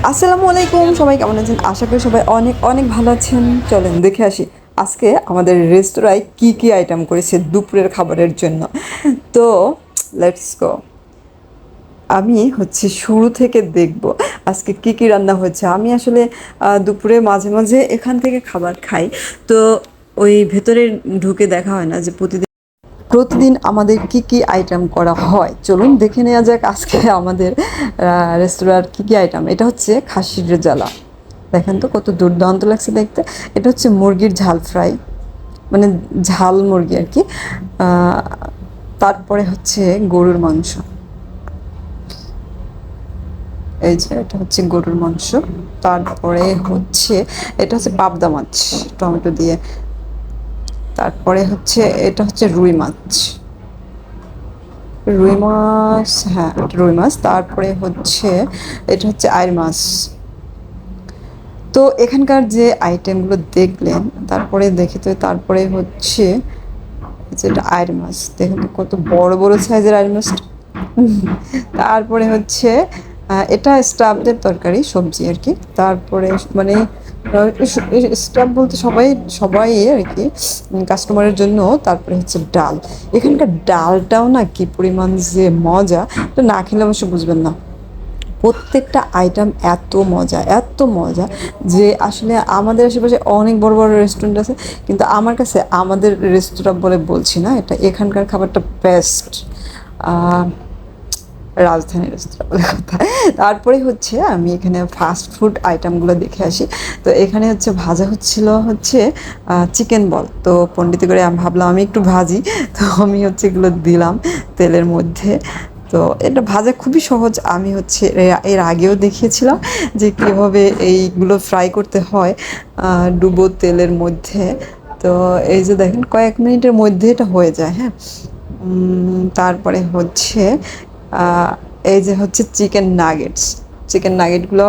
আসসালামু আলাইকুম, সবাই কেমন আছেন? আশা করি সবাই অনেক অনেক ভালো আছেন। চলেন দেখে আসি আজকে আমাদের রেস্তোরাঁয় কি কি আইটেম করেছে দুপুরের খাবারের জন্য। তো লেটস গো। আমি হচ্ছে শুরু থেকে দেখব আজকে কি কি রান্না হচ্ছে। আমি আসলে দুপুরে মাঝে মাঝে এখান থেকে খাবার খাই, তো ওই ভেতরে ঢুকে দেখা হয় না যে প্রতিদিন প্রতিদিন আমাদের কি কি আইটেম করা হয়। চলুন দেখে নেওয়া যাক আজকে আমাদের রেস্তোরাঁর কি কি আইটেম। এটা হচ্ছে খাসির রেজালা, দেখেন তো কত দুর্দান্ত লাগছে দেখতে। এটা হচ্ছে মুরগির ঝাল ফ্রাই, মানে ঝাল মুরগি আর কি। তারপরে হচ্ছে গরুর মাংস, এই যে এটা হচ্ছে গরুর মাংস। তারপরে হচ্ছে এটা হচ্ছে পাবদা মাছ টমেটো দিয়ে। তারপরে হচ্ছে এটা হচ্ছে রুই মাছ, রুই মাছ, হ্যাঁ রুই মাছ। তারপরে হচ্ছে এটা হচ্ছে আইর মাছ। তো এখানকার যে আইটেমগুলো দেখলেন, তারপরে দেখি তো তারপরে হচ্ছে যেটা আইর মাছ, দেখুন তো কত বড় বড় সাইজের আইর মাছ। তারপরে হচ্ছে এটা স্টাফদের তরকারি সবজি আর কি। তারপরে মানে স্টাফ বলতে সবাই সবাই আর কি, কাস্টমারের জন্য। তারপরে হচ্ছে ডাল, এখানকার ডালটাও না কি পরিমাণ যে মজা, তো না খেলে অবশ্য বুঝবেন না। প্রত্যেকটা আইটেম এত মজা এত মজা যে আসলে আমাদের আশেপাশে অনেক বড় বড় রেস্টুরেন্ট আছে, কিন্তু আমার কাছে আমাদের রেস্তোরাঁ বলে বলছি না, এটা এখানকার খাবারটা বেস্ট। রাজধানী রেস্তোরাঁ বলে কথা। তারপরে হচ্ছে আমি এখানে ফাস্ট ফুড আইটেমগুলো দেখে আসি। তো এখানে হচ্ছে ভাজা হচ্ছিল হচ্ছে চিকেন বল। তো পণ্ডিত করে আমি ভাবলাম আমি একটু ভাজি, তো আমি হচ্ছে এগুলো দিলাম তেলের মধ্যে। তো এটা ভাজা খুবই সহজ, আমি হচ্ছে এর আগেও দেখিয়েছিলাম যে কীভাবে এইগুলো ফ্রাই করতে হয় ডুবো তেলের মধ্যে। তো এই যে দেখেন কয়েক মিনিটের মধ্যে এটা হয়ে যায়, হ্যাঁ। তারপরে হচ্ছে এই যে হচ্ছে চিকেন নাগেটস, চিকেন নাগেটগুলো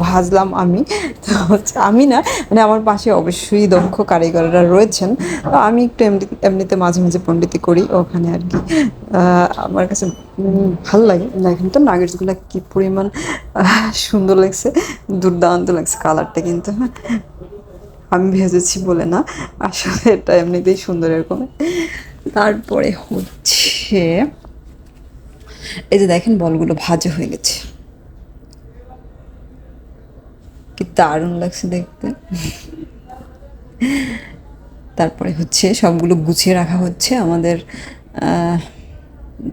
ভাজলাম আমি। তো হচ্ছে আমি না, মানে আমার পাশে অবশ্যই দক্ষ কারিগররা রয়েছেন, তো আমি একটু এমনিতে মাঝে মাঝে পণ্ডিতি করি ওখানে আর কি। আমার কাছে ভালো লাগে। দেখেন তো নাগেটসগুলো কী পরিমাণ সুন্দর লাগছে, দুর্দান্ত লাগছে কালারটা কিন্তু, হ্যাঁ। আমি ভেজেছি বলে না, আসলে এটা এমনিতেই সুন্দর এরকম। তারপরে হচ্ছে এই যে দেখেন বলগুলো ভাজা হয়ে গেছে, কি দারুণ লাগছে দেখতে। তারপরে হচ্ছে সবগুলো গুছিয়ে রাখা হচ্ছে। আমাদের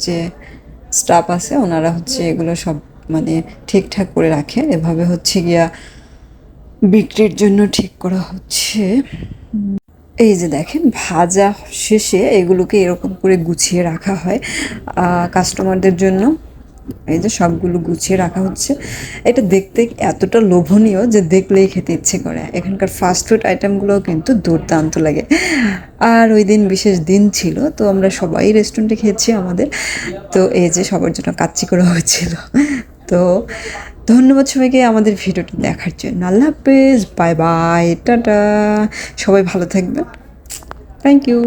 যে স্টাফ আছে ওনারা হচ্ছে এগুলো সব মানে ঠিকঠাক করে রাখে, এভাবে হচ্ছে গিয়া বিক্রির জন্য ঠিক করা হচ্ছে। এই যে দেখেন ভাজা শেষে এগুলোকে এরকম করে গুছিয়ে রাখা হয় কাস্টমারদের জন্য। এই যে সবগুলো গুছিয়ে রাখা হচ্ছে। এটা দেখতে এতটা লোভনীয় যে দেখলেই খেতে ইচ্ছে করে। এখানকার ফাস্টফুড আইটেমগুলোও কিন্তু দুর্দান্ত লাগে। আর ওই দিন বিশেষ দিন ছিল, তো আমরা সবাই রেস্টুরেন্টে খেয়েছি আমাদের। তো এই যে সবার জন্য কাচ্চি করা হয়েছিল। তো ধন্যবাদ সবাইকে আমাদের ভিডিওটি দেখার জন্য। আল্লাহ হাফেজ, বাই বাই, টাটা। সবাই ভালো থাকবেন। Thank you.